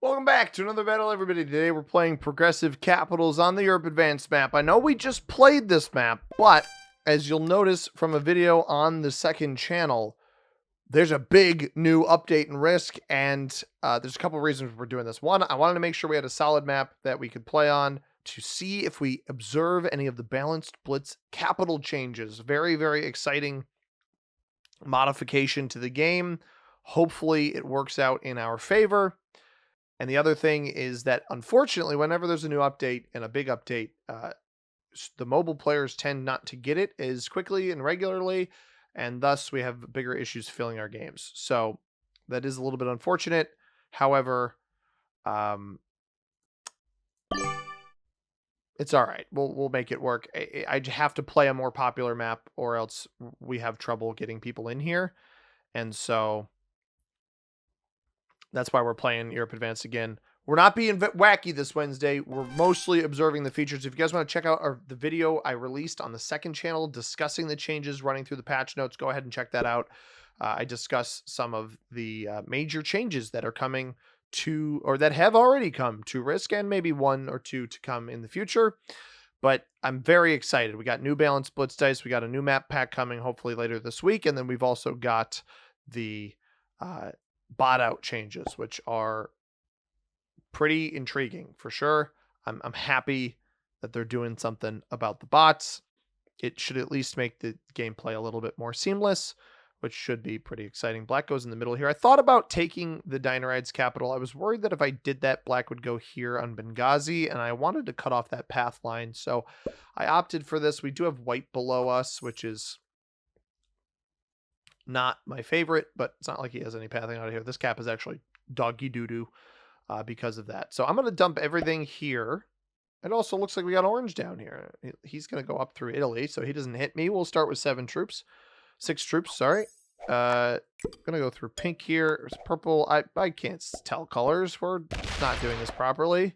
Welcome back to another battle, everybody. Today we're playing Progressive Capitals on the Europe Advanced map. I know we just played this map, but as you'll notice from a video on the second channel, there's a big new update in Risk, and there's a couple of reasons we're doing this. One, I wanted to make sure we had a solid map that we could play on to see if we observe any of the balanced blitz capital changes. Very, very exciting modification to the game. Hopefully it works out in our favor. And the other thing is that, unfortunately, whenever there's a new update and a big update, the mobile players tend not to get it as quickly and regularly, and thus we have bigger issues filling our games. So that is a little bit unfortunate. However, it's all right. We'll make it work. I have to play a more popular map, or else we have trouble getting people in here, and so that's why we're playing Europe Advanced again. We're not being wacky this Wednesday. We're mostly observing the features. If you guys want to check out the video I released on the second channel discussing the changes, running through the patch notes, go ahead and check that out. I discuss some of the major changes that are coming to, or that have already come to Risk, and maybe one or two to come in the future. But I'm very excited. We got new balanced blitz dice. We got a new map pack coming hopefully later this week. And then we've also got the bot out changes, which are pretty intriguing for sure. I'm happy that they're doing something about the bots. It should at least make the gameplay a little bit more seamless, which should be pretty exciting. Black goes in the middle here. I thought about taking the Dynarides capital. I was worried that if I did that, Black would go here on Benghazi, and I wanted to cut off that path line, so I opted for this. We do have white below us, which is not my favorite, but it's not like he has any pathing out of here. This cap is actually doggy doo-doo because of that. So I'm going to dump everything here. It also looks like we got orange down here. He's going to go up through Italy, so he doesn't hit me. We'll start with 6 troops, sorry. Going to go through pink here. There's purple. I can't tell colors. We're not doing this properly.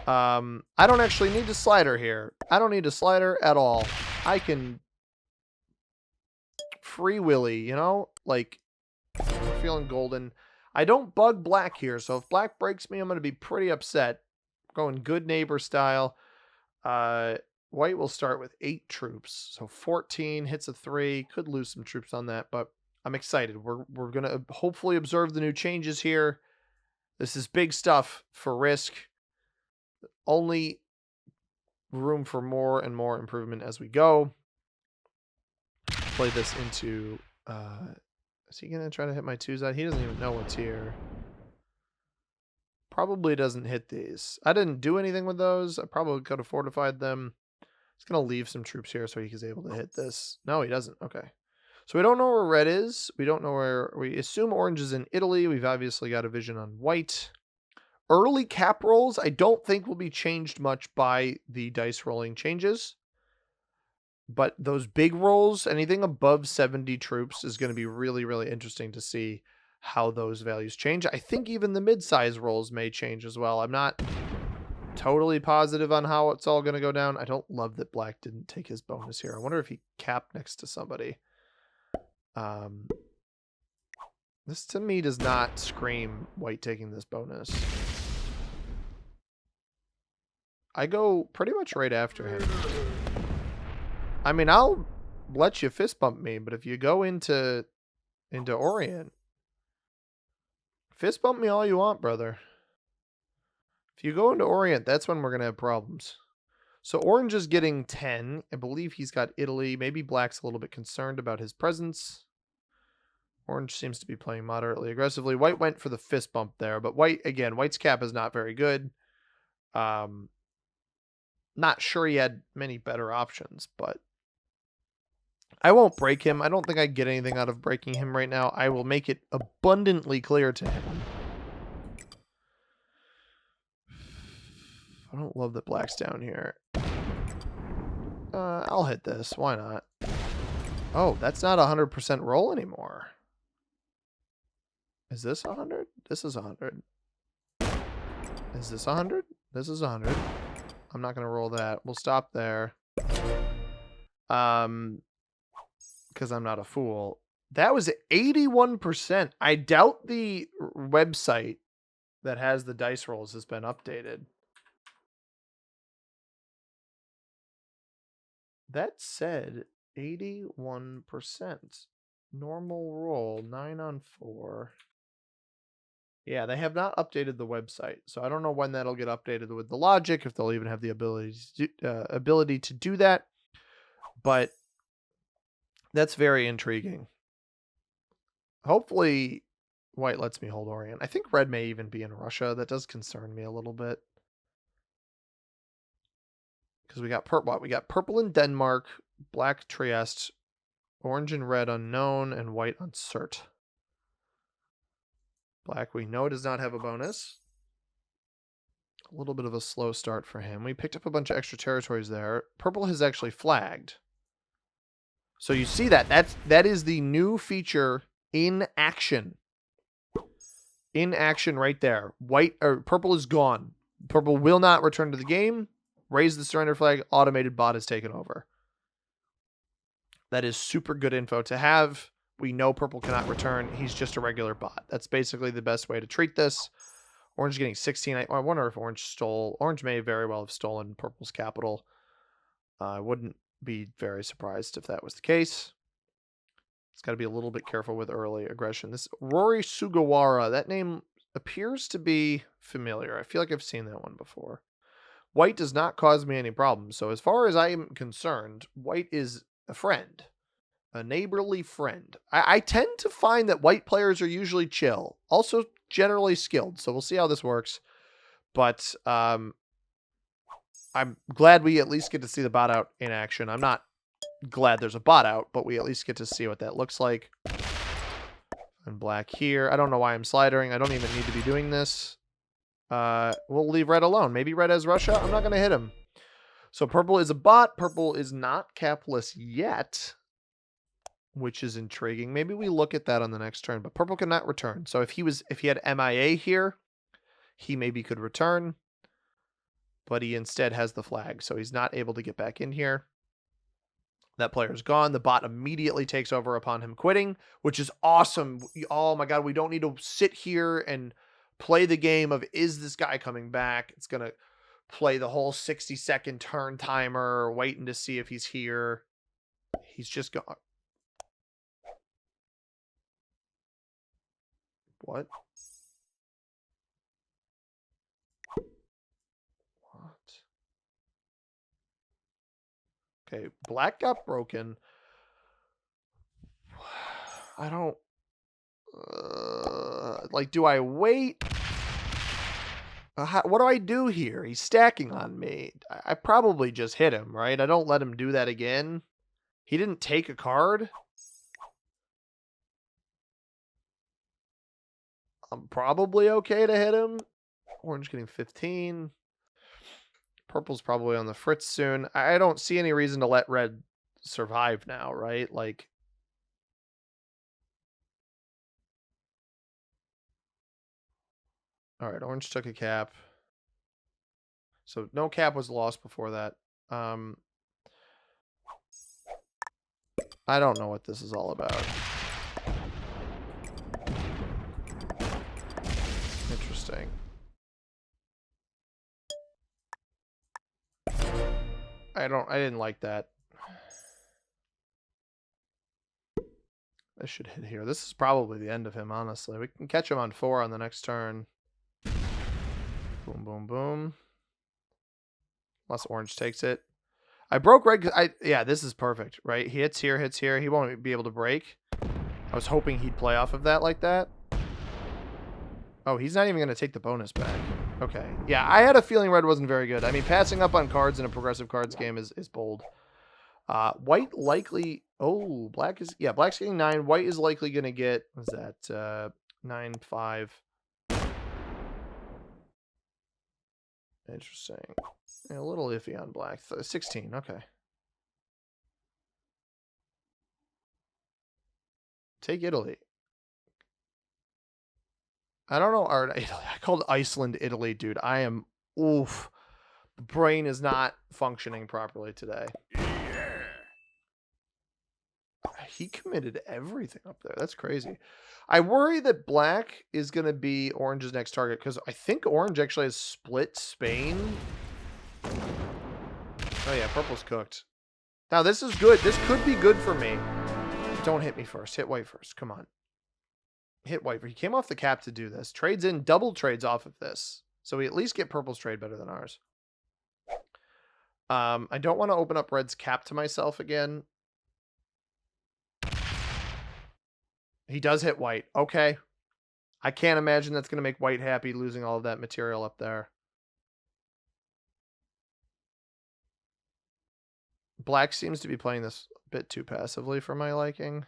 I don't actually need a slider here. I don't need a slider at all. I can free willy, you know, like we're feeling golden. I don't bug Black here, so if Black breaks me, I'm going to be pretty upset. Going good neighbor style. White will start with 8 troops, so 14 hits a 3. Could lose some troops on that, but I'm excited. We're going to hopefully observe the new changes here. This is big stuff for Risk. Only room for more and more improvement as we go. Play this into is he gonna try to hit my 2s out? He doesn't even know what's here. Probably doesn't hit these. I didn't do anything with those. I probably could have fortified them. He's gonna leave some troops here so he's able to hit this. No, he doesn't. Okay, so we don't know where red is. We don't know where. We assume orange is in Italy. We've obviously got a vision on white. Early cap rolls I don't think will be changed much by the dice rolling changes. But those big rolls, anything above 70 troops, is going to be really, really interesting to see how those values change. I think even the mid-size rolls may change as well. I'm not totally positive on how it's all going to go down. I don't love that Black didn't take his bonus here. I wonder if he capped next to somebody. This to me does not scream White taking this bonus. I go pretty much right after him. I mean, I'll let you fist bump me, but if you go into Orient, fist bump me all you want, brother. If you go into Orient, that's when we're going to have problems. So Orange is getting 10. I believe he's got Italy. Maybe Black's a little bit concerned about his presence. Orange seems to be playing moderately aggressively. White went for the fist bump there, but White's cap is not very good. Not sure he had many better options, but I won't break him. I don't think I get anything out of breaking him right now. I will make it abundantly clear to him. I don't love that Black's down here. I'll hit this. Why not? Oh, that's not 100% roll anymore. Is this 100? This is 100. Is this 100? This is 100. I'm not going to roll that. We'll stop there. Because I'm not a fool. That was 81%. I doubt the website that has the dice rolls has been updated. That said, 81%. Normal roll, 9 on 4. Yeah, they have not updated the website, so I don't know when that'll get updated with the logic, if they'll even have the ability to do that. But that's very intriguing. Hopefully, white lets me hold Orient. I think red may even be in Russia. That does concern me a little bit. Because we got purple in Denmark, black Trieste, orange and red unknown, and white uncert. Black we know does not have a bonus. A little bit of a slow start for him. We picked up a bunch of extra territories there. Purple has actually flagged. So you see that. That is the new feature in action. In action right there. Purple is gone. Purple will not return to the game. Raise the surrender flag. Automated bot is taken over. That is super good info to have. We know purple cannot return. He's just a regular bot. That's basically the best way to treat this. Orange getting 16. I wonder if Orange stole. Orange may very well have stolen purple's capital. I wouldn't be very surprised if that was the case. It's got to be a little bit careful with early aggression. This Rory Sugawara, that name appears to be familiar. I feel like I've seen that one before. White does not cause me any problems. So as far as I am concerned, white is a friend. A neighborly friend. I tend to find that white players are usually chill. Also generally skilled. So we'll see how this works. But I'm glad we at least get to see the bot out in action. I'm not glad there's a bot out, but we at least get to see what that looks like. And black here. I don't know why I'm slidering. I don't even need to be doing this. We'll leave red alone. Maybe red has Russia. I'm not going to hit him. So purple is a bot. Purple is not capless yet, which is intriguing. Maybe we look at that on the next turn, but purple cannot return. So if he had MIA here, he maybe could return, but he instead has the flag. So he's not able to get back in here. That player's gone. The bot immediately takes over upon him quitting, which is awesome. Oh my God, we don't need to sit here and play the game of, is this guy coming back? It's going to play the whole 60-second turn timer, waiting to see if he's here. He's just gone. What? What? Okay, black got broken. I don't... like, do I wait? What do I do here? He's stacking on me. I probably just hit him, right? I don't let him do that again. He didn't take a card. I'm probably okay to hit him. Orange getting 15. Purple's probably on the fritz soon. I don't see any reason to let red survive now, right? Like, all right, orange took a cap. So no cap was lost before that. I don't know what this is all about. Interesting. I didn't like that. This should hit here. This is probably the end of him, honestly. We can catch him on 4 on the next turn. Boom, boom, boom. Unless orange takes it. I broke red. Yeah, this is perfect, right? He hits here, hits here. He won't be able to break. I was hoping he'd play off of that like that. Oh, he's not even going to take the bonus back. Okay. Yeah, I had a feeling red wasn't very good. I mean, passing up on cards in a progressive cards game is bold. White likely... Oh, black is... Yeah, black's getting 9. White is likely going to get... What's that? 9, 5. Interesting. Yeah, a little iffy on black. 16. Okay. Take Italy. I don't know. Or Italy. I called Iceland Italy, dude. I am... Oof. The brain is not functioning properly today. he committed everything up there. That's crazy. I worry that black is going to be orange's next target because I think orange actually has split Spain. Oh, yeah, purple's cooked. Now, this is good. This could be good for me. Don't hit me first. Hit white first. Come on. Hit white. He came off the cap to do this. Trades in, double trades off of this. So we at least get purple's trade better than ours. I don't want to open up red's cap to myself again. He does hit white. Okay. I can't imagine that's going to make white happy losing all of that material up there. Black seems to be playing this a bit too passively for my liking.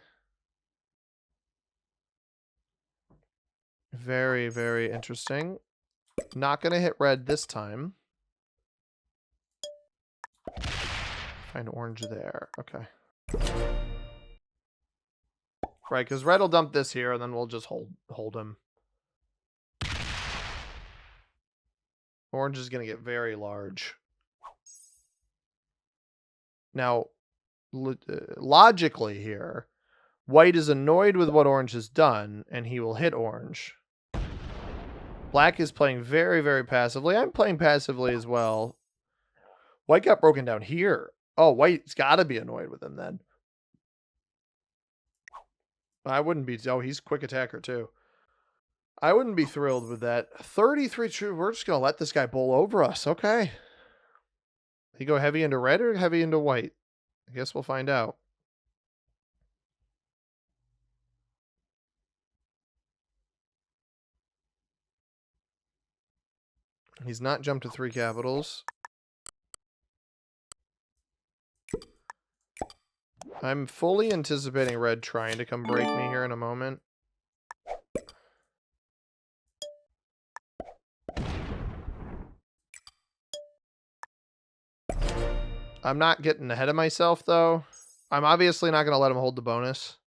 Very, very interesting. Not going to hit red this time. Find orange there. Okay. Right, because red will dump this here, and then we'll just hold him. Orange is going to get very large. Now, logically here, white is annoyed with what orange has done, and he will hit orange. Black is playing very, very passively. I'm playing passively as well. White got broken down here. Oh, white's got to be annoyed with him then. I wouldn't be. Oh, he's quick attacker too. I wouldn't be thrilled with that. 33 true. We're just going to let this guy bowl over us. Okay. He go heavy into red or heavy into white? I guess we'll find out. He's not jumped to 3 capitals. I'm fully anticipating red trying to come break me here in a moment. I'm not getting ahead of myself, though. I'm obviously not going to let him hold the bonus.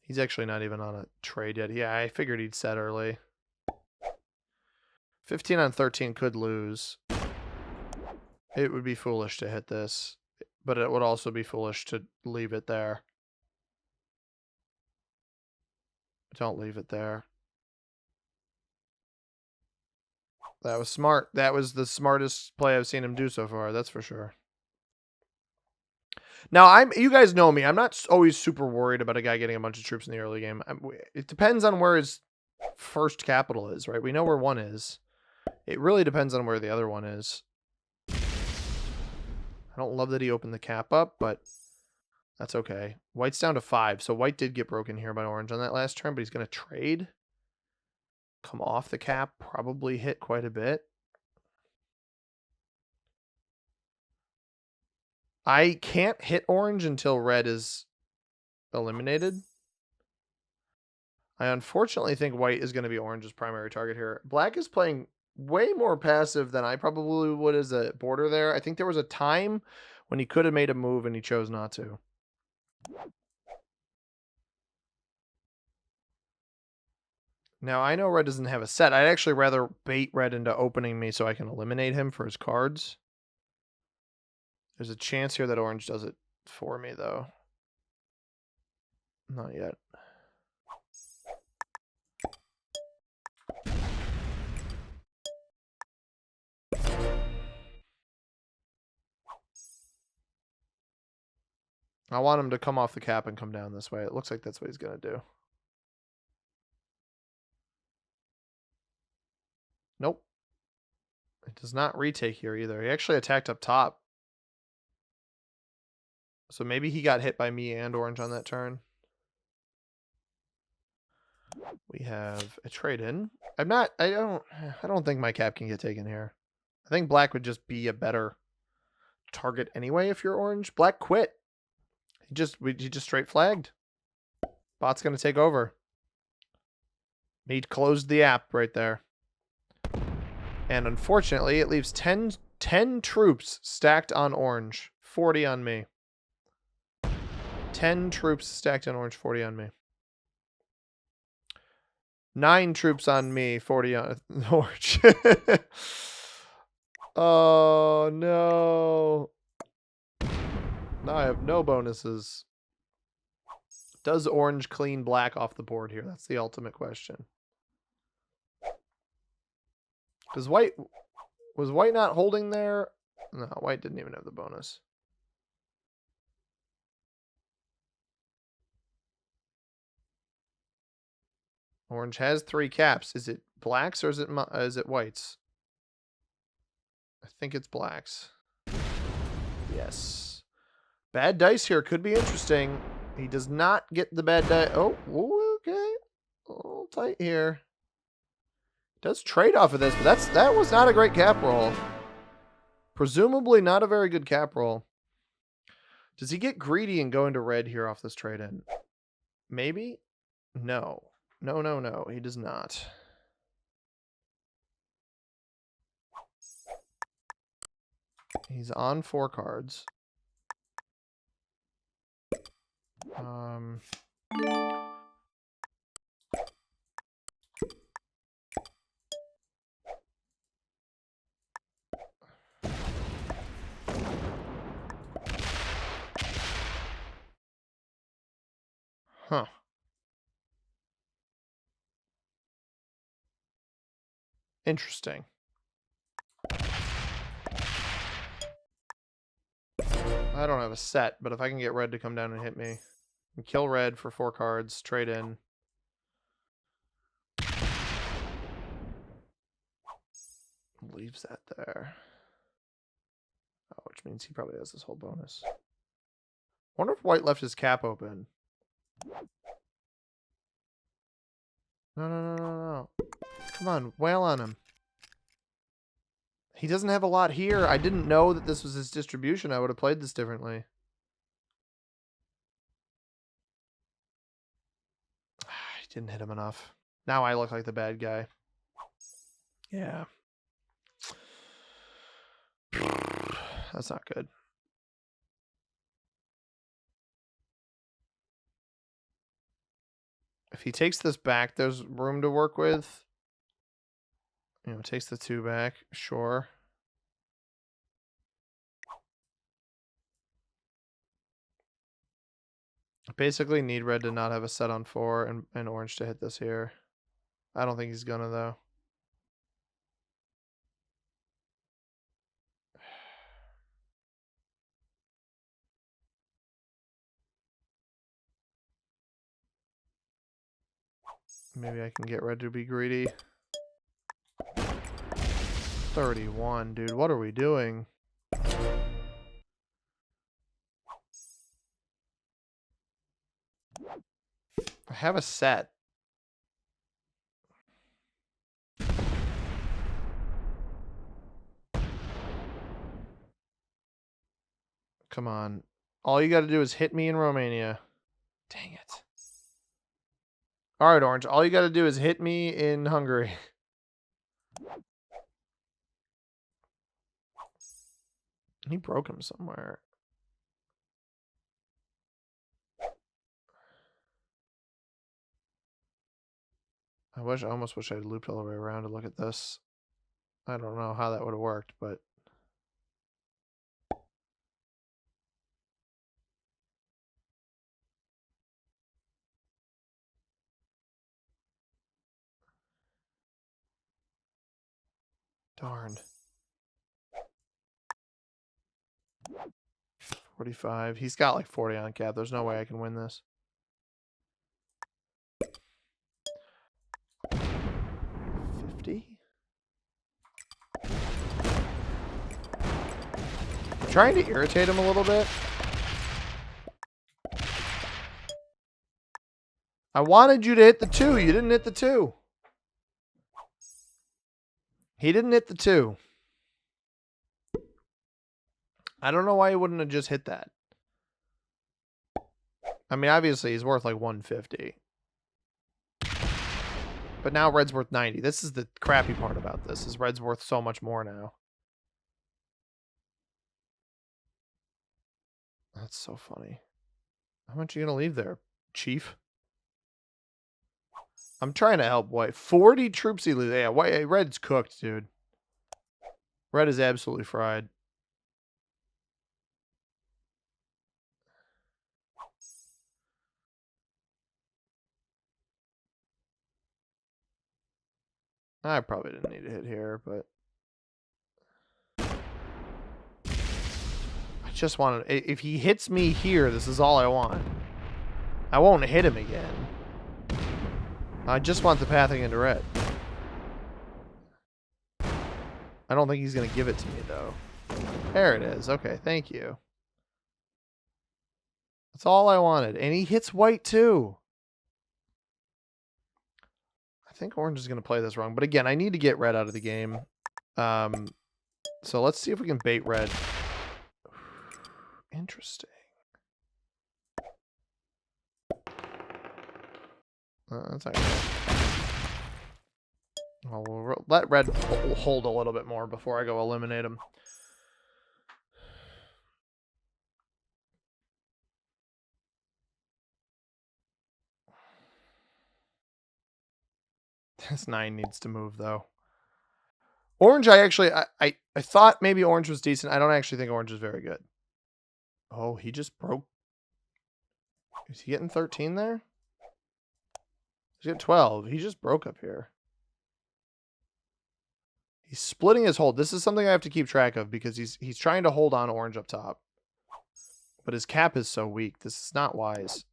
He's actually not even on a trade yet. Yeah, I figured he'd set early. 15 on 13 could lose. It would be foolish to hit this, but it would also be foolish to leave it there. Don't leave it there. That was smart. That was the smartest play I've seen him do so far. That's for sure. Now, you guys know me. I'm not always super worried about a guy getting a bunch of troops in the early game. It depends on where his first capital is, right? We know where one is. It really depends on where the other one is. I don't love that he opened the cap up, but that's okay. White's down to 5, so white did get broken here by orange on that last turn, but he's going to trade. Come off the cap, probably hit quite a bit. I can't hit orange until red is eliminated. I unfortunately think white is going to be orange's primary target here. Black is playing way more passive than I probably would as a border there. I think there was a time when he could have made a move and he chose not to. Now, I know red doesn't have a set. I'd actually rather bait red into opening me so I can eliminate him for his cards. There's a chance here that orange does it for me, though. Not yet. I want him to come off the cap and come down this way. It looks like that's what he's going to do. Nope. It does not retake here either. He actually attacked up top. So maybe he got hit by me and orange on that turn. We have a trade in. I don't think my cap can get taken here. I think black would just be a better target anyway if you're orange. Black quit. He just straight flagged. Bot's going to take over. He closed the app right there. And unfortunately, it leaves 10 troops stacked on orange. 40 on me. 10 troops stacked on orange, 40 on me. 9 troops on me, 40 on orange. Oh, no. Now I have no bonuses. Does orange clean black off the board here? That's the ultimate question. Was white not holding there? No, white didn't even have the bonus. Orange has 3 caps. Is it blacks or is it whites? I think it's blacks. Yes. Bad dice here could be interesting. He does not get the bad dice. Oh, okay. A little tight here. Does trade off of this, but that was not a great cap roll. Presumably not a very good cap roll. Does he get greedy and go into red here off this trade-in? Maybe? No. No. He does not. He's on 4 cards. Huh. Interesting. I don't have a set, but if I can get red to come down and hit me. And kill red for 4 cards, trade in. Leaves that there. Oh, which means he probably has this whole bonus. Wonder if white left his cap open. No. Come on, wail on him. He doesn't have a lot here. I didn't know that this was his distribution. I would have played this differently. He didn't hit him enough. Now I look like the bad guy. Yeah. That's not good. If he takes this back, there's room to work with. You know, takes the 2 back. Sure. Basically need red to not have a set on 4 and orange to hit this here. I don't think he's gonna, though. Maybe I can get red to be greedy. 31, dude. What are we doing? I have a set. Come on. All you got to do is hit me in Romania. Dang it. All right, Orange. All you got to do is hit me in Hungary. He broke him somewhere. I almost wish I had looped all the way around to look at this. I don't know how that would have worked, but... Darn. 45. He's got like 40 on cap. There's no way I can win this. 50? I'm trying to irritate him a little bit. I wanted you to hit the 2. You didn't hit the 2. He didn't hit the 2. I don't know why he wouldn't have just hit that. I mean, obviously, he's worth like 150. But now red's worth 90. This is the crappy part about this, is red's worth so much more now. That's so funny. How much are you going to leave there, Chief? I'm trying to help white. 40 troops he leaves. Yeah, white, red's cooked, dude. Red is absolutely fried. I probably didn't need to hit here, but I just wanted... If he hits me here, this is all I want. I won't hit him again. I just want the pathing into red. I don't think he's going to give it to me, though. There it is. Okay, thank you. That's all I wanted. And he hits white, too. I think orange is going to play this wrong. But again, I need to get red out of the game. So let's see if we can bait red. Interesting. That's all right. Well, we'll let red hold a little bit more before I go eliminate him. This 9 needs to move, though. Orange, I thought maybe orange was decent. I don't actually think orange is very good. Oh, he just broke. Is he getting 13 there? He's getting 12. He just broke up here. He's splitting his hold. This is something I have to keep track of because he's trying to hold on orange up top. But his cap is so weak. This is not wise.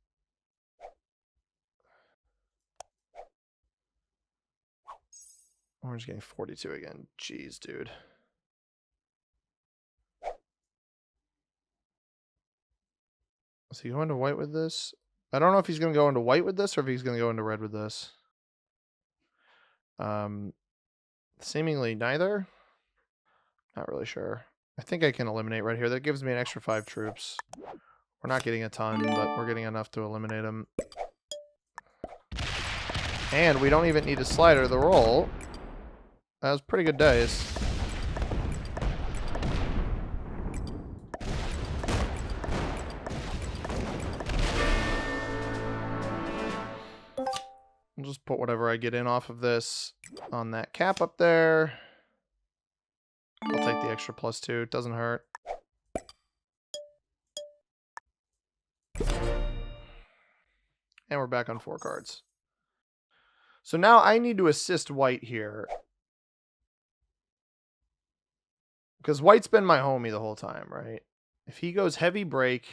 Orange getting 42 again. Jeez, dude. Is he going to white with this? I don't know if he's going to go into white with this or if he's going to go into red with this. Seemingly neither. Not really sure. I think I can eliminate right here. That gives me an extra 5 troops. We're not getting a ton, but we're getting enough to eliminate him. And we don't even need a slider to roll. That was pretty good days. I'll just put whatever I get in off of this on that cap up there. I'll take the extra +2. It doesn't hurt. And we're back on 4 cards. So now I need to assist white here. Because white's been my homie the whole time, right? If he goes heavy break...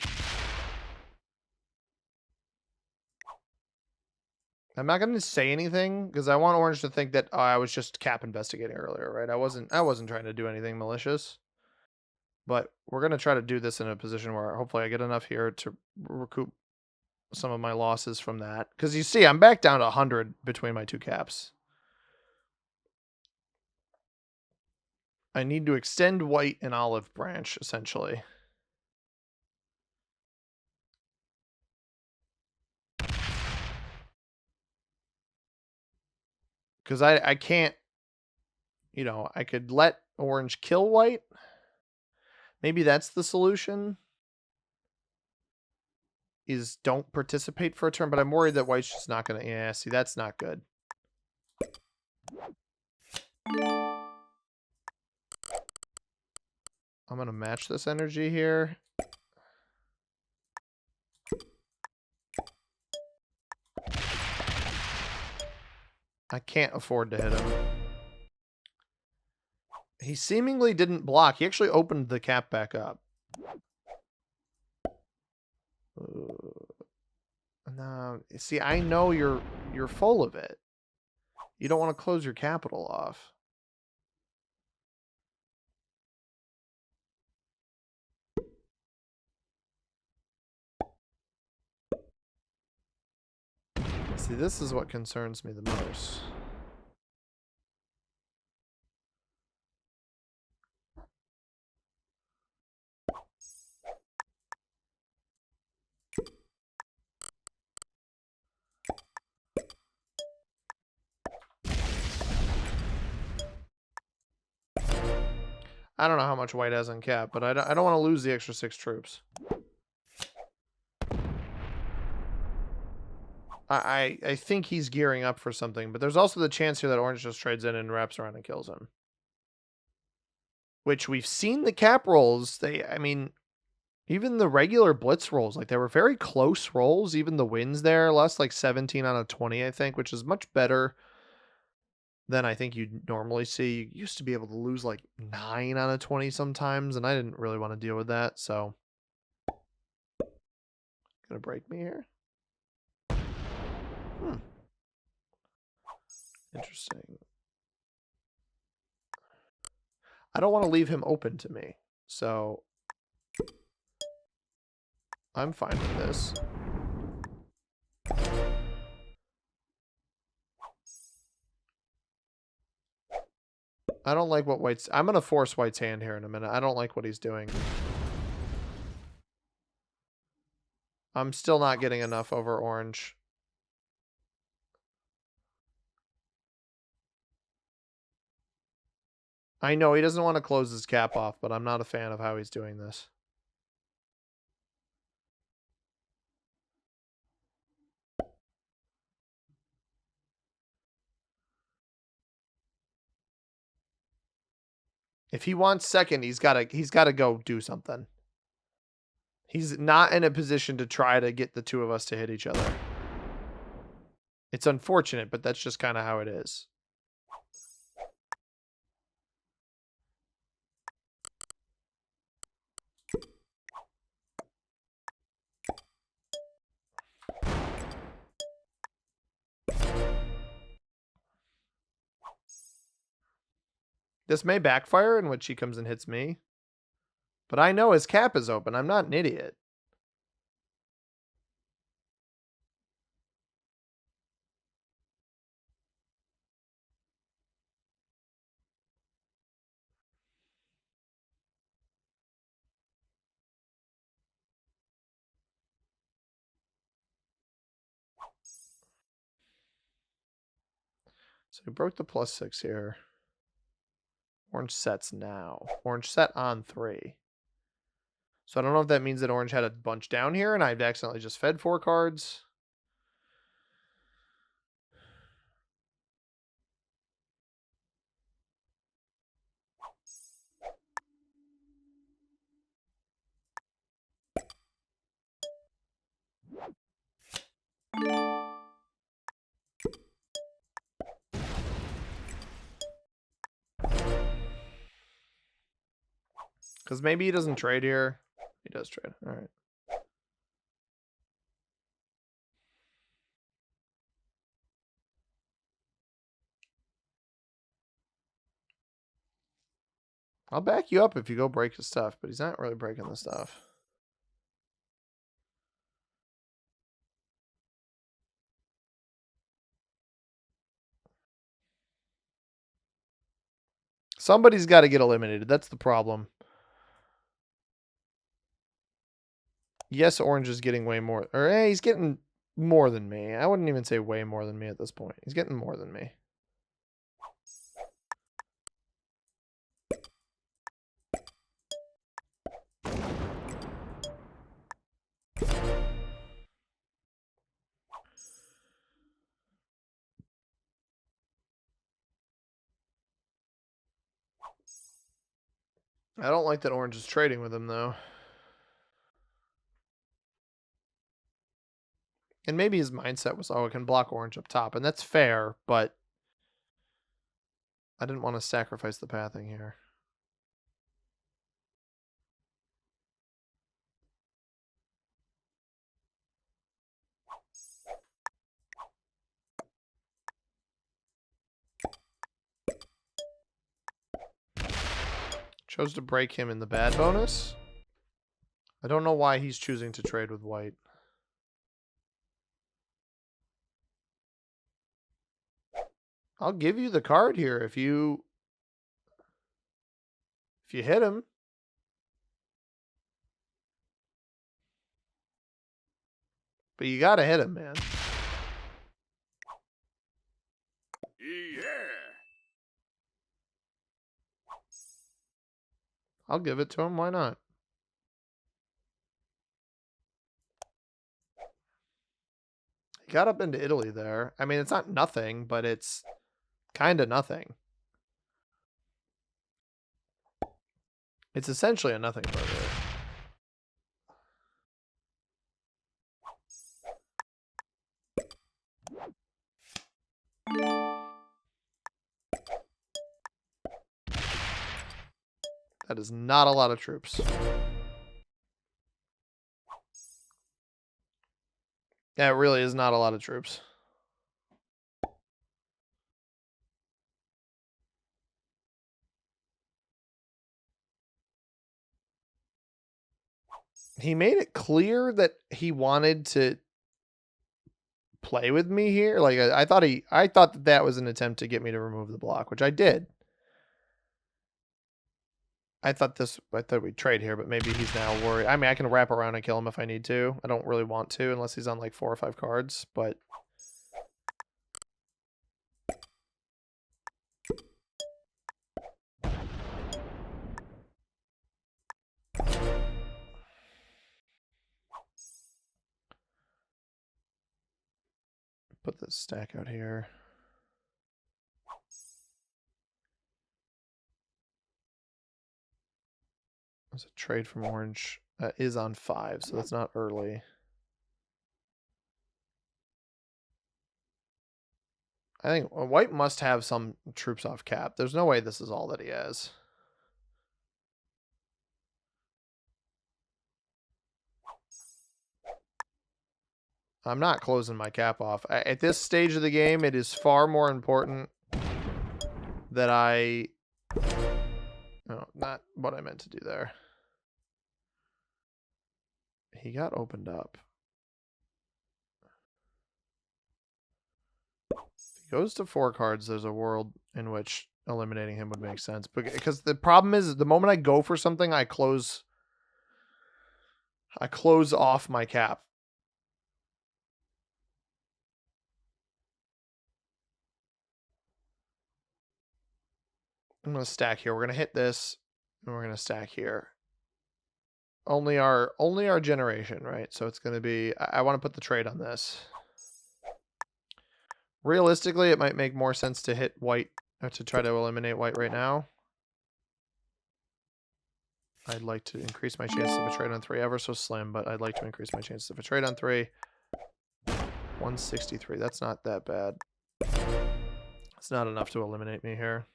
I'm not going to say anything because I want orange to think that I was just cap investigating earlier, right? I wasn't trying to do anything malicious. But we're going to try to do this in a position where hopefully I get enough here to recoup some of my losses from that. Because you see, I'm back down to 100 between my 2 caps. I need to extend white and olive branch, essentially. Because I can't, you know, I could let orange kill white. Maybe that's the solution. Is don't participate for a turn, but I'm worried that white's just not going to... Yeah, see, that's not good. I'm going to match this energy here. I can't afford to hit him. He seemingly didn't block. He actually opened the cap back up. No, see, I know you're full of it. You don't want to close your capital off. See, this is what concerns me the most. I don't know how much white has on cap, but I don't want to lose the extra 6 troops. I think he's gearing up for something, but there's also the chance here that orange just trades in and wraps around and kills him. Which we've seen the cap rolls. I mean, even the regular blitz rolls, like they were very close rolls. Even the wins there, less like 17 out of 20, I think, which is much better than I think you'd normally see. You used to be able to lose like 9 out of 20 sometimes, and I didn't really want to deal with that, so gonna break me here. Interesting. I don't want to leave him open to me, so I'm fine with this. I don't like what White's... I'm going to force White's hand here in a minute. I don't like what he's doing. I'm still not getting enough over Orange. I know he doesn't want to close his cap off, but I'm not a fan of how he's doing this. If he wants second, he's got to go do something. He's not in a position to try to get the two of us to hit each other. It's unfortunate, but that's just kind of how it is. This may backfire in which he comes and hits me. But I know his cap is open. I'm not an idiot. So he broke the +6 here. Orange sets now. Orange set on 3. So I don't know if that means that Orange had a bunch down here and I've accidentally just fed 4 cards. Because maybe he doesn't trade here. He does trade. All right. I'll back you up if you go break his stuff, but he's not really breaking the stuff. Somebody's got to get eliminated. That's the problem. Yes, Orange is getting way more. Or, he's getting more than me. I wouldn't even say way more than me at this point. He's getting more than me. I don't like that Orange is trading with him, though. And maybe his mindset was, oh, I can block Orange up top. And that's fair, but I didn't want to sacrifice the pathing here. Chose to break him in the bad bonus. I don't know why he's choosing to trade with White. I'll give you the card here if you hit him. But you gotta hit him, man. Yeah. I'll give it to him. Why not? He got up into Italy there. I mean, it's not nothing, but it's kind of nothing. It's essentially a nothing burger. That is not a lot of troops. That really is not a lot of troops. He made it clear that he wanted to play with me here. Like I thought that was an attempt to get me to remove the block, which I did. I thought we'd trade here, but maybe he's now worried. I mean, I can wrap around and kill him if I need to. I don't really want to unless he's on like 4 or 5 cards, but put this stack out here. There's a trade from orange that is on 5, so that's not early. I think white must have some troops off cap. There's no way this is all that he has. I'm not closing my cap off. At this stage of the game, it is far more important that I... No, not what I meant to do there. He got opened up. If he goes to 4 cards, there's a world in which eliminating him would make sense. Because the problem is, the moment I go for something, I close off my cap. I'm going to stack here. We're going to hit this, and we're going to stack here. Only our generation, right? So it's going to be... I want to put the trade on this. Realistically, it might make more sense to hit white, or to try to eliminate white right now. I'd like to increase my chances of a trade on 3 ever so slim, but I'd like to increase my chances of a trade on 3. 163. That's not that bad. It's not enough to eliminate me here.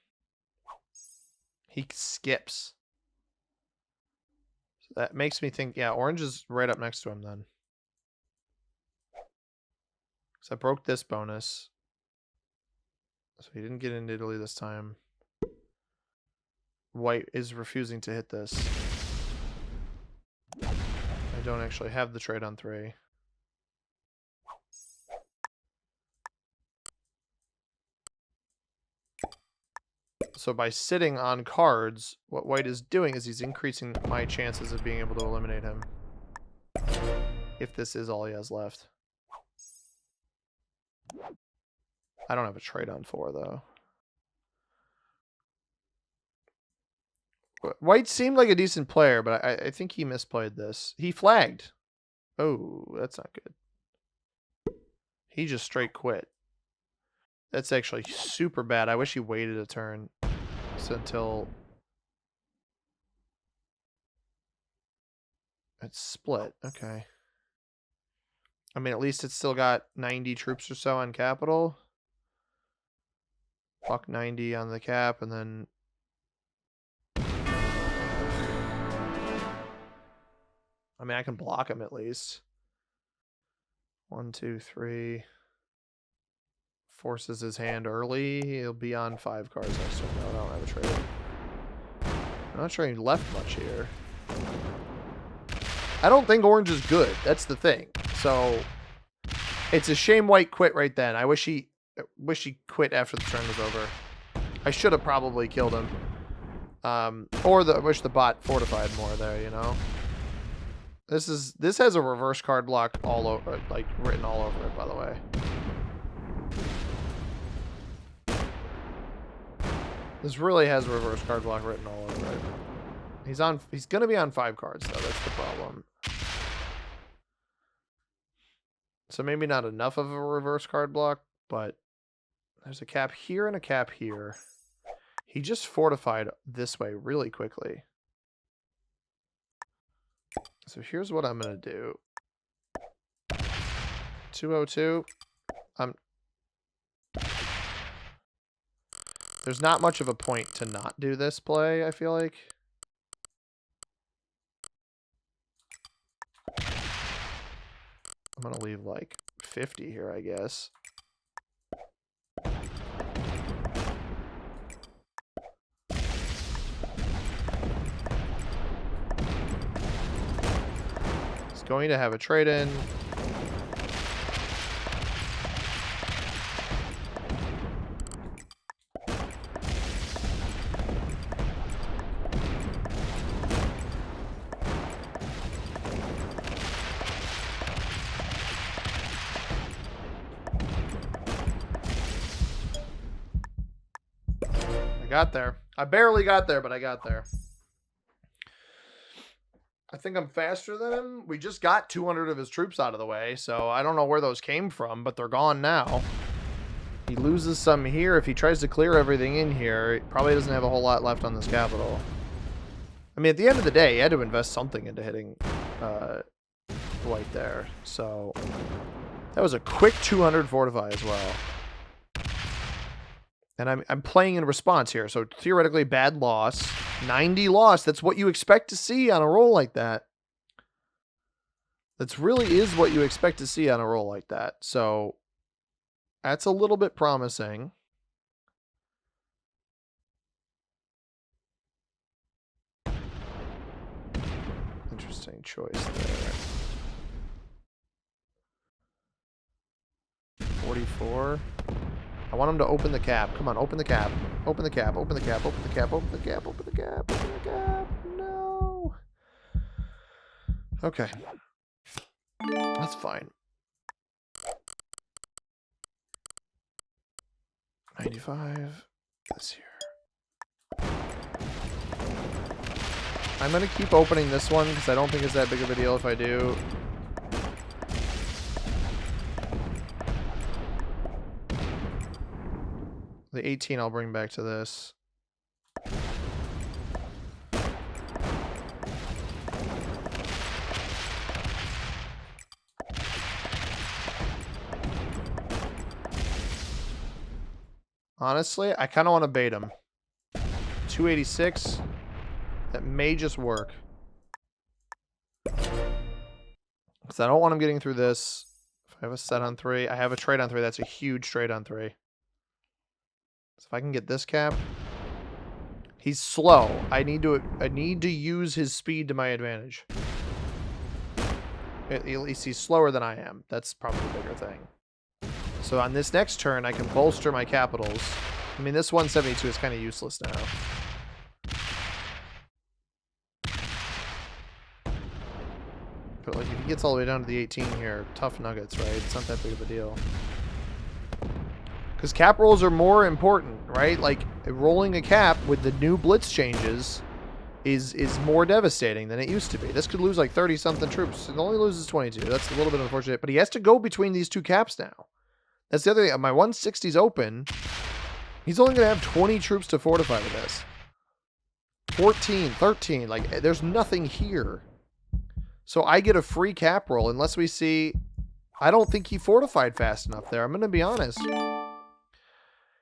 He skips. So that makes me think, yeah, orange is right up next to him then. So I broke this bonus. So he didn't get into Italy this time. White is refusing to hit this. I don't actually have the trade on 3. So by sitting on cards, what white is doing is he's increasing my chances of being able to eliminate him. If this is all he has left. I don't have a trade on 4, though. White seemed like a decent player, but I think he misplayed this. He flagged. Oh, that's not good. He just straight quit. That's actually super bad. I wish he waited a turn until it's split. Okay. I mean, at least it's still got 90 troops or so on capital. Fuck 90 on the cap, and then... I mean, I can block him at least. 1, 2, 3. Forces his hand early. He'll be on 5 cards next turn. No, I don't have a trade. I'm not sure he left much here. I don't think orange is good. That's the thing. So it's a shame white quit right then. I wish he quit after the turn was over. I should have probably killed him. I wish the bot fortified more there, you know. This has a reverse card block all over, like written all over it, by the way. This really has a reverse card block written all over it. He's gonna be on 5 cards though, that's the problem. So maybe not enough of a reverse card block, but there's a cap here and a cap here. He just fortified this way really quickly. So here's what I'm gonna do. 202. There's not much of a point to not do this play, I feel like. I'm going to leave like 50 here, I guess. It's going to have a trade-in. Got there. I barely got there, but I got there. I think I'm faster than him. We just got 200 of his troops out of the way, so I don't know where those came from, but they're gone now. He loses some here. If he tries to clear everything in here, he probably doesn't have a whole lot left on this capital. I mean, at the end of the day, he had to invest something into hitting White there. So that was a quick 200 fortify as well. And I'm playing in response here, so theoretically bad loss. 90 loss, that's what you expect to see on a roll like that. That's really is what you expect to see on a roll like that. So that's a little bit promising. Interesting choice there. 44. I want him to open the cap. Come on, open the cap. Open the cap, open the cap, open the cap, open the cap, open the cap, open the cap. No. Okay. That's fine. 95. This here. I'm going to keep opening this one because I don't think it's that big of a deal if I do. The 18 I'll bring back to this. Honestly, I kind of want to bait him. 286. That may just work. Because I don't want him getting through this. If I have a set on 3. I have a trade on 3. That's a huge trade on 3. So if I can get this cap. He's slow. I need to use his speed to my advantage. At least he's slower than I am. That's probably the bigger thing. So on this next turn, I can bolster my capitals. I mean, this 172 is kind of useless now. But like, if he gets all the way down to the 18 here, tough nuggets, right? It's not that big of a deal. Because cap rolls are more important, right? Like, rolling a cap with the new blitz changes is more devastating than it used to be. This could lose like 30-something troops. It only loses 22. That's a little bit unfortunate. But he has to go between these two caps now. That's the other thing. My 160's open. He's only going to have 20 troops to fortify with this. 14, 13. Like, there's nothing here. So I get a free cap roll unless we see... I don't think he fortified fast enough there. I'm going to be honest.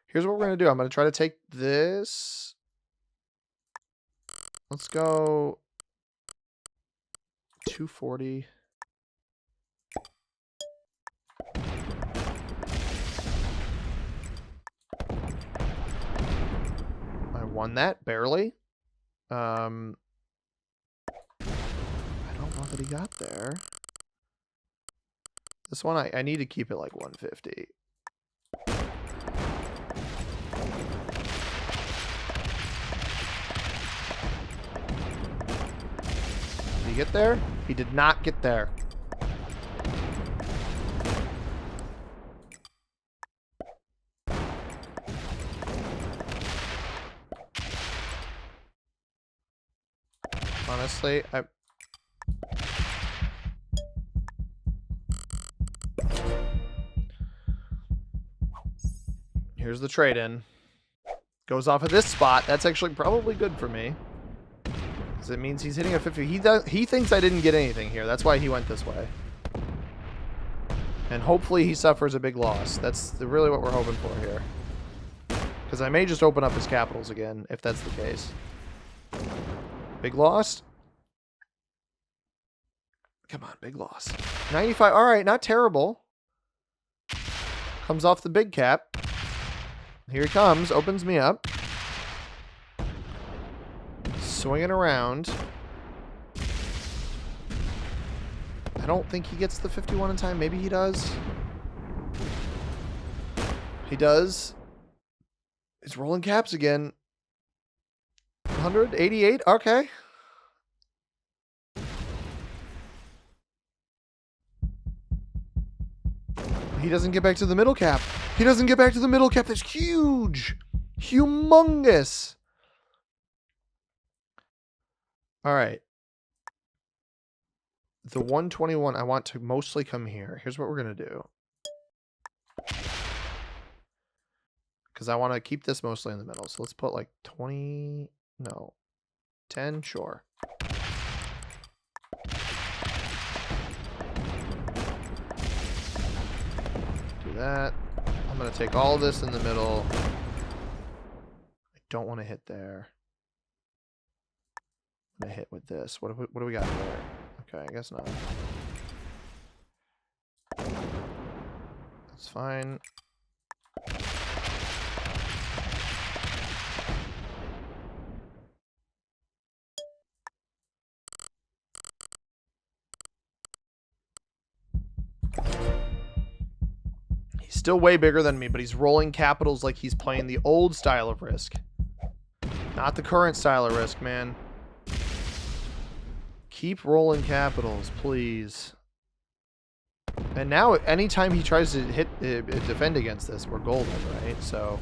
Here's what we're going to do. I'm going to try to take this. Let's go 240. I won that barely. I don't know that he got there. This one, I need to keep it like 150. Did he get there? He did not get there. Honestly, here's the trade-in. Goes off of this spot. That's actually probably good for me. Because it means he's hitting a 50. He thinks I didn't get anything here. That's why he went this way. And hopefully he suffers a big loss. That's really what we're hoping for here. Because I may just open up his capitals again, if that's the case. Big loss? Come on, big loss. 95. All right, not terrible. Comes off the big cap. Here he comes. Opens me up. Swinging around. I don't think he gets the 51 in time. Maybe he does. He does. He's rolling caps again. 188. Okay. He doesn't get back to the middle cap. He doesn't get back to the middle cap. That's huge. Humongous. All right. The 121, I want to mostly come here. Here's what we're going to do. Because I want to keep this mostly in the middle. So let's put like 20. No. 10. Sure. Do that. I'm going to take all of this in the middle. I don't want to hit there. I'm going to hit with this. What do we got there? Okay, I guess not. That's fine. He's still way bigger than me, but he's rolling capitals like he's playing the old style of Risk. Not the current style of Risk, man. Keep rolling capitals, please. And now, anytime he tries to defend against this, we're golden, right? So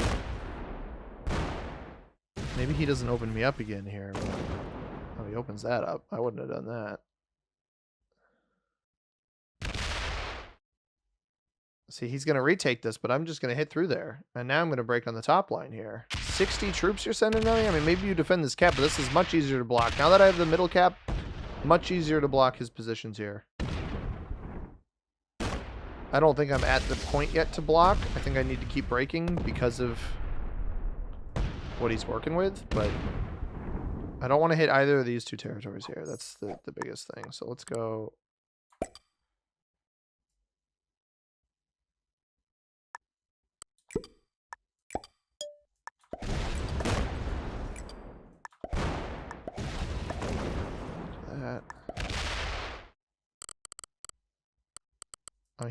maybe he doesn't open me up again here. But, oh, he opens that up. I wouldn't have done that. See, he's going to retake this, but I'm just going to hit through there. And now I'm going to break on the top line here. 60 troops you're sending at me? I mean, maybe you defend this cap, but this is much easier to block. Now that I have the middle cap, much easier to block his positions here. I don't think I'm at the point yet to block. I think I need to keep breaking because of what he's working with, but I don't want to hit either of these two territories here. That's the biggest thing. So let's go. That.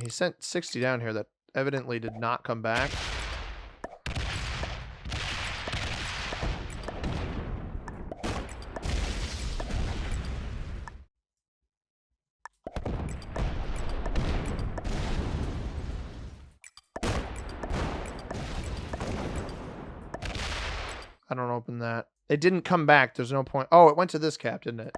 He sent 60 down here that evidently did not come back. I don't open that. It didn't come back. There's no point. Oh, it went to this cap, didn't it?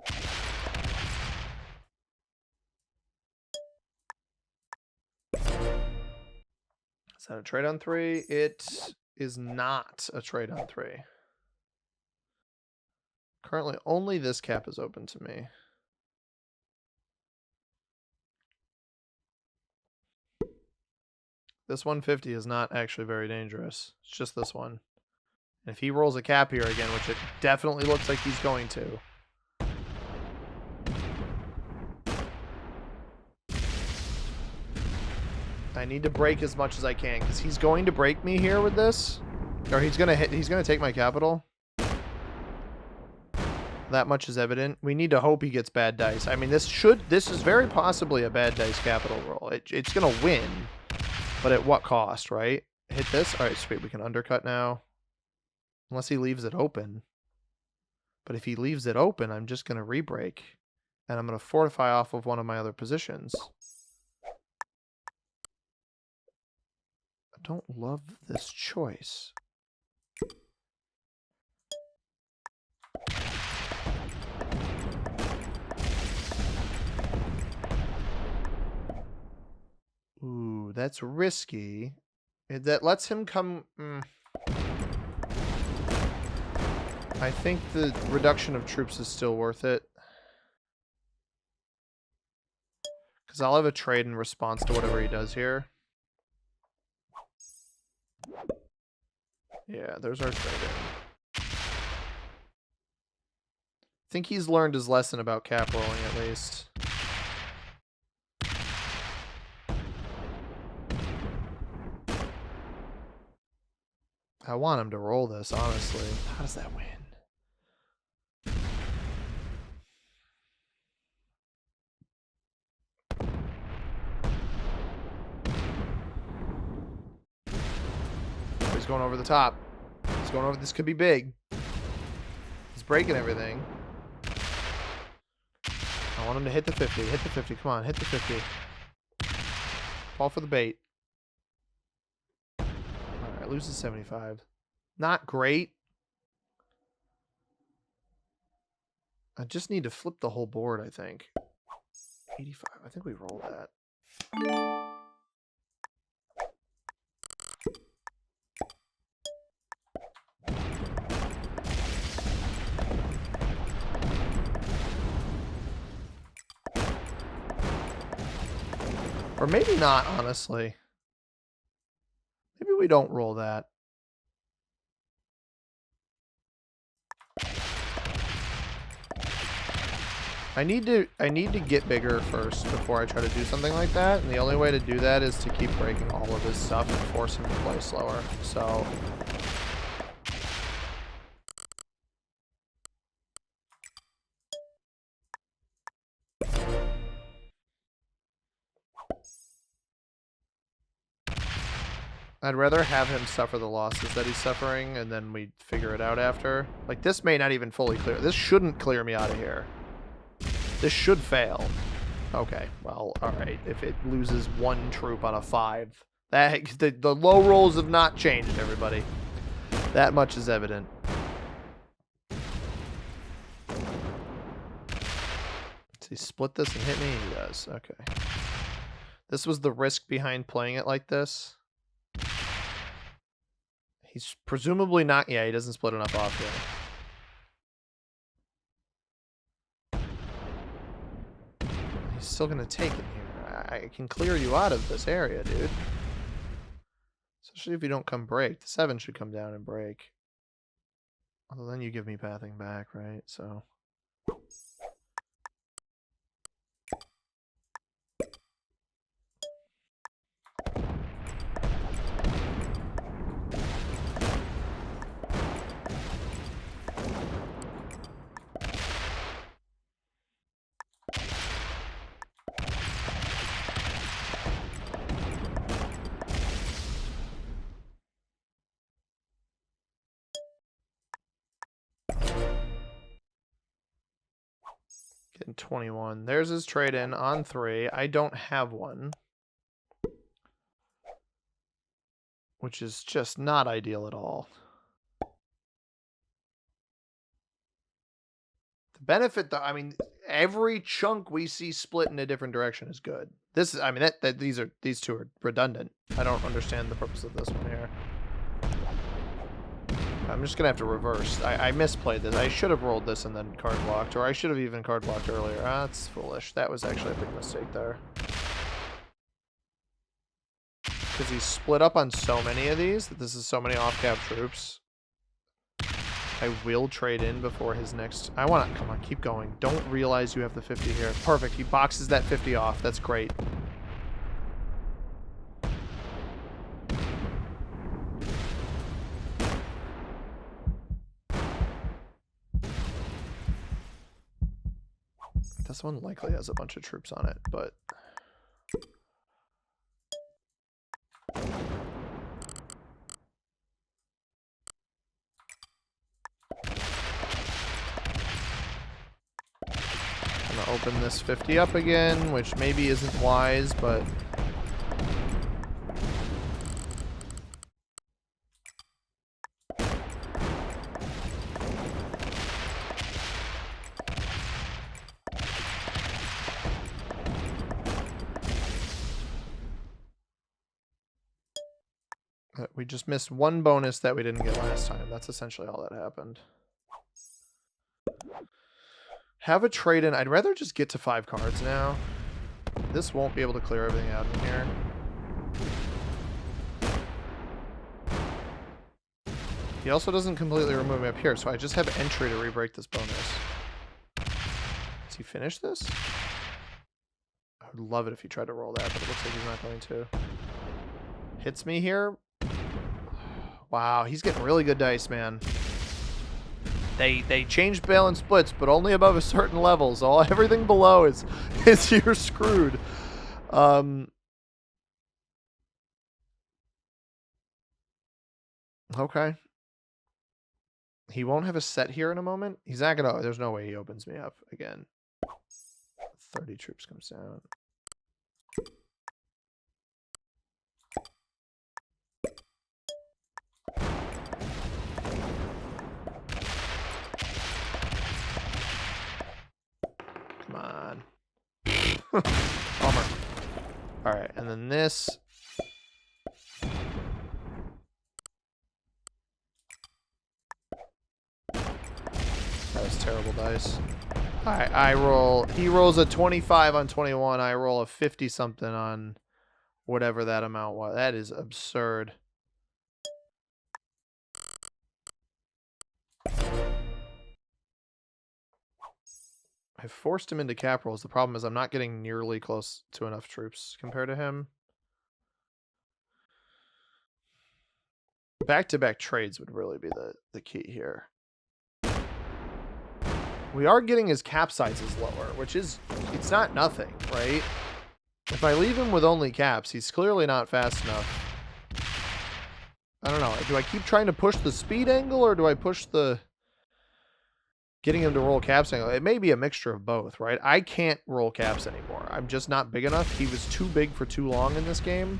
Is that a trade on 3? It is not a trade on 3. Currently, only this cap is open to me. This 150 is not actually very dangerous. It's just this one. And if he rolls a cap here again, which it definitely looks like he's going to. I need to break as much as I can because he's going to break me here with this. Or he's gonna take my capital. That much is evident. We need to hope he gets bad dice. I mean, this is very possibly a bad dice capital roll. It's gonna win, but at what cost, right? Hit this. All right, sweet. We can undercut now. Unless he leaves it open. But if he leaves it open, I'm just gonna re-break. And I'm gonna fortify off of one of my other positions. I don't love this choice. Ooh, that's risky. That lets him come... I think the reduction of troops is still worth it. Because I'll have a trade in response to whatever he does here. Yeah, there's our trade-in. I think he's learned his lesson about cap rolling, at least. I want him to roll this, honestly. How does that win? He's going over the top. He's going over. This could be big. He's breaking everything. I want him to hit the 50. Hit the 50. Come on, hit the 50. Fall for the bait. All right, loses 75. Not great. I just need to flip the whole board, I think. 85. I think we roll that. Or maybe not, honestly. Maybe we don't roll that. I need to get bigger first before I try to do something like that, and the only way to do that is to keep breaking all of his stuff and force him to play slower. So I'd rather have him suffer the losses that he's suffering, and then we figure it out after. Like, this may not even fully clear. This shouldn't clear me out of here. This should fail. Okay, well, alright. If it loses one troop on a 5. The low rolls have not changed, everybody. That much is evident. Does he split this and hit me? He does. Okay. This was the risk behind playing it like this. He's presumably not... Yeah, he doesn't split enough off here. He's still going to take it here. I can clear you out of this area, dude. Especially if you don't come break. The 7 should come down and break. Although then you give me pathing back, right? So... Getting 21. There's his trade-in on 3. I don't have one. Which is just not ideal at all. The benefit, though, I mean, every chunk we see split in a different direction is good. This is, I mean, these two are redundant. I don't understand the purpose of this one here. I'm just gonna have to reverse. I misplayed this. I should have rolled this and then card blocked, or I should have even card blocked earlier. Ah, that's foolish. That was actually a big mistake there. Because he's split up on so many of these that this is so many off-cap troops. I will trade in before his next... I want to... Come on, keep going. Don't realize you have the 50 here. Perfect. He boxes that 50 off. That's great. This one likely has a bunch of troops on it, but... I'm gonna open this 50 up again, which maybe isn't wise, but... We just missed one bonus that we didn't get last time. That's essentially all that happened. Have a trade-in. I'd rather just get to 5 cards now. This won't be able to clear everything out in here. He also doesn't completely remove me up here, so I just have entry to re-break this bonus. Does he finish this? I would love it if he tried to roll that, but it looks like he's not going to. Hits me here. Wow, he's getting really good dice, man. They changed balance splits, but only above a certain level. So everything below is you're screwed. Okay. He won't have a set here in a moment. He's not gonna. There's no way he opens me up again. 30 troops comes down. Come on. Bummer. All right, and then this. That was terrible dice. All right, I roll. He rolls a 25 on 21. I roll a 50 something on whatever that amount was. That is absurd. I forced him into cap rolls. The problem is I'm not getting nearly close to enough troops compared to him. Back-to-back trades would really be the key here. We are getting his cap sizes lower, which is, it's not nothing, right? If I leave him with only caps, he's clearly not fast enough. I don't know. Do I keep trying to push the speed angle, or do I push the getting him to roll caps angle? It may be a mixture of both, right? I can't roll caps anymore. I'm just not big enough. He was too big for too long in this game.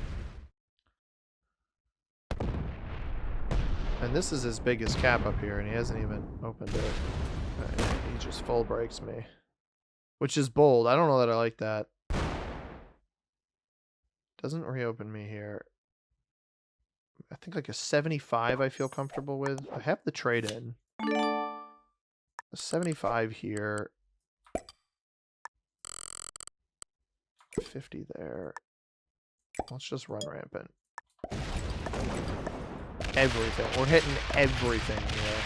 And this is his biggest cap up here, and he hasn't even opened it. He just full breaks me. Which is bold. I don't know that I like that. Doesn't reopen me here. I think like a 75 I feel comfortable with. I have the trade in. A 75 here. 50 there. Let's just run rampant. Everything. We're hitting everything here.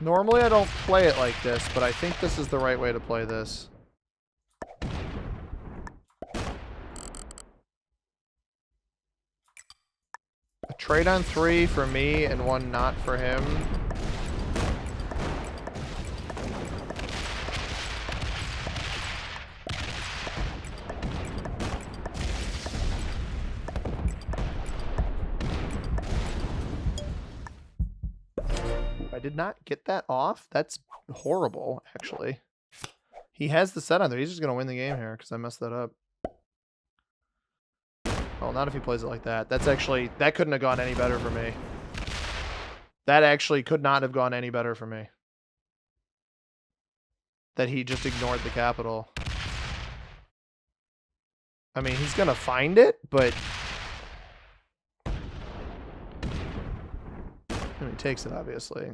Normally I don't play it like this, but I think this is the right way to play this. A trade on 3 for me and 1 not for him. I did not get that off. That's horrible, actually. He has the set on there. He's just going to win the game here because I messed that up. Oh, not if he plays it like that. That's actually... That couldn't have gone any better for me. That actually could not have gone any better for me. That he just ignored the capital. I mean, he's going to find it, but... he takes it, obviously.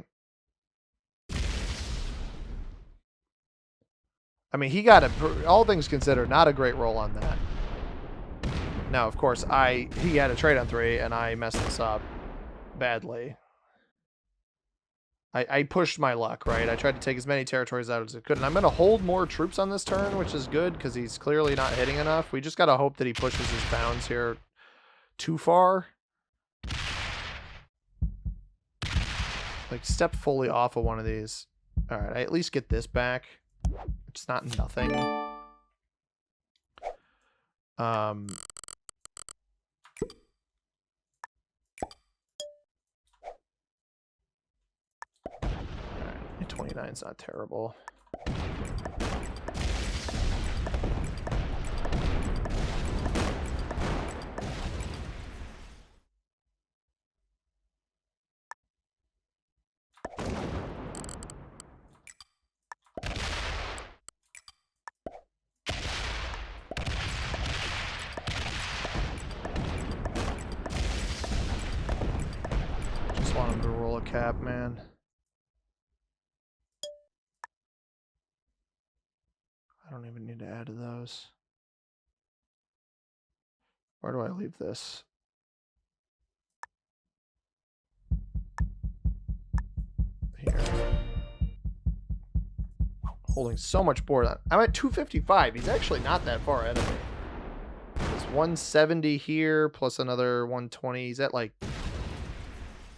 I mean, he got it, all things considered, not a great roll on that. Now, of course, he had a trade on 3, and I messed this up badly. I pushed my luck, right? I tried to take as many territories out as I could, and I'm going to hold more troops on this turn, which is good, because he's clearly not hitting enough. We just got to hope that he pushes his bounds here too far. Like, step fully off of one of these. All right, I at least get this back. It's not nothing. Right, 29 is not terrible. Want him to roll a cap, man. I don't even need to add to those. Where do I leave this? here. Holding so much board. I'm at 255. He's actually not that far ahead of me. There's 170 here plus another 120. He's at like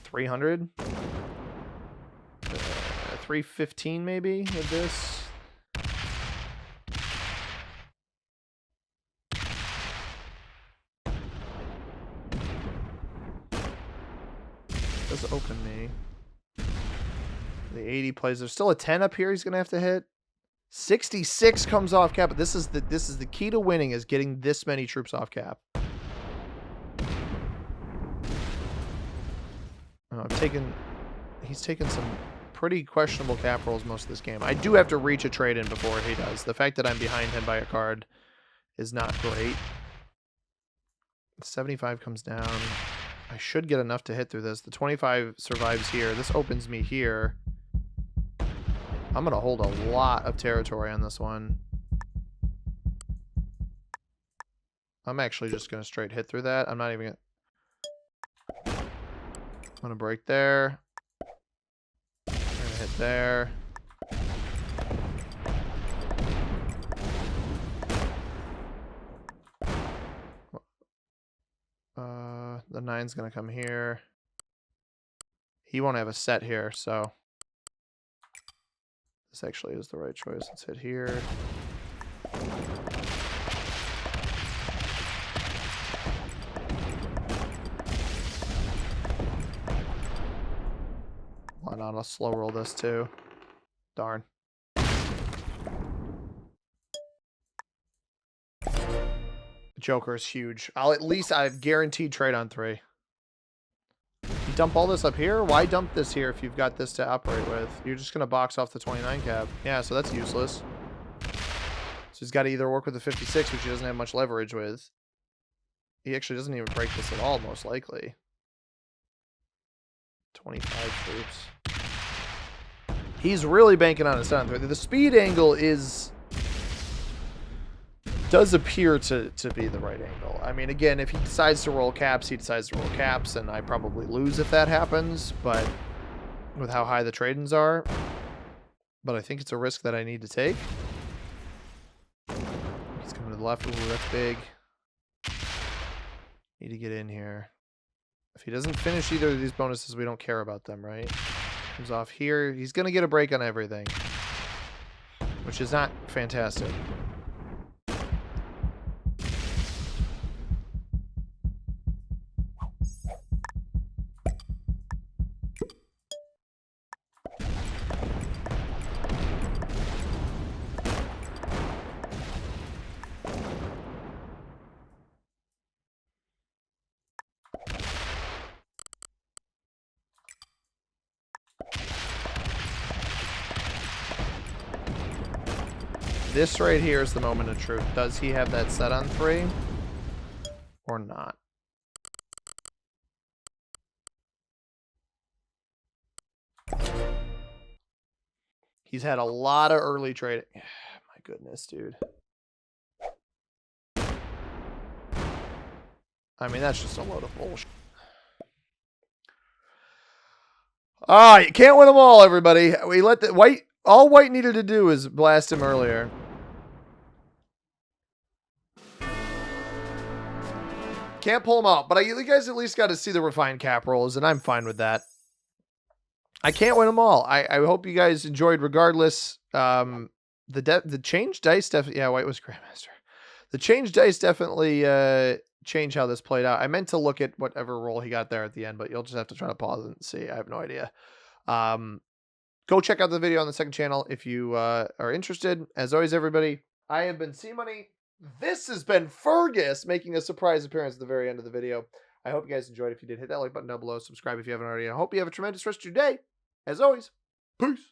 300. 315 maybe with this. Does open me. The 80 plays. There's still a 10 up here he's gonna have to hit. 66 comes off cap, but this is the key to winning, is getting this many troops off cap. He's taken some pretty questionable cap rolls most of this game. I do have to reach a trade in before he does. The fact that I'm behind him by a card is not great. 75 comes down. I should get enough to hit through this. The 25 survives here. This opens me here. I'm going to hold a lot of territory on this one. I'm actually just going to straight hit through that. I'm not even going to... I'm going to break there. I'm going to hit there. The 9's going to come here. He won't have a set here, so... This actually is the right choice. Let's hit here. Why not? I'll slow roll this too. Darn. Joker is huge. I've guaranteed trade on 3. You dump all this up here? Why dump this here if you've got this to operate with? You're just going to box off the 29 cap. Yeah, so that's useless. So he's got to either work with the 56, which he doesn't have much leverage with. He actually doesn't even break this at all, most likely. 25 troops. He's really banking on his down 3. The speed angle does appear to be the right angle. I mean, again, if he decides to roll caps, he decides to roll caps, and I probably lose if that happens, but with how high the trade-ins are. But I think it's a risk that I need to take. He's coming to the left. Ooh, that's big. Need to get in here. If he doesn't finish either of these bonuses, we don't care about them, right? Comes off here. He's going to get a break on everything, which is not fantastic. This right here is the moment of truth. Does he have that set on 3 or not? He's had a lot of early trading. My goodness, dude. I mean, that's just a load of bullshit. Ah, you can't win them all, everybody. We let the white. All white needed to do is blast him earlier. Can't pull them out, but you guys at least got to see the refined cap rolls, and I'm fine with that. I can't win them all. I hope you guys enjoyed regardless. The changed dice definitely... Yeah, white was Grandmaster. The changed dice definitely changed how this played out. I meant to look at whatever roll he got there at the end, but you'll just have to try to pause and see. I have no idea. Go check out the video on the second channel if you are interested. As always, everybody, I have been C-Money. This has been Fergus making a surprise appearance at the very end of the video. I hope you guys enjoyed. If you did, hit that like button down below. Subscribe if you haven't already. I hope you have a tremendous rest of your day. As always, peace.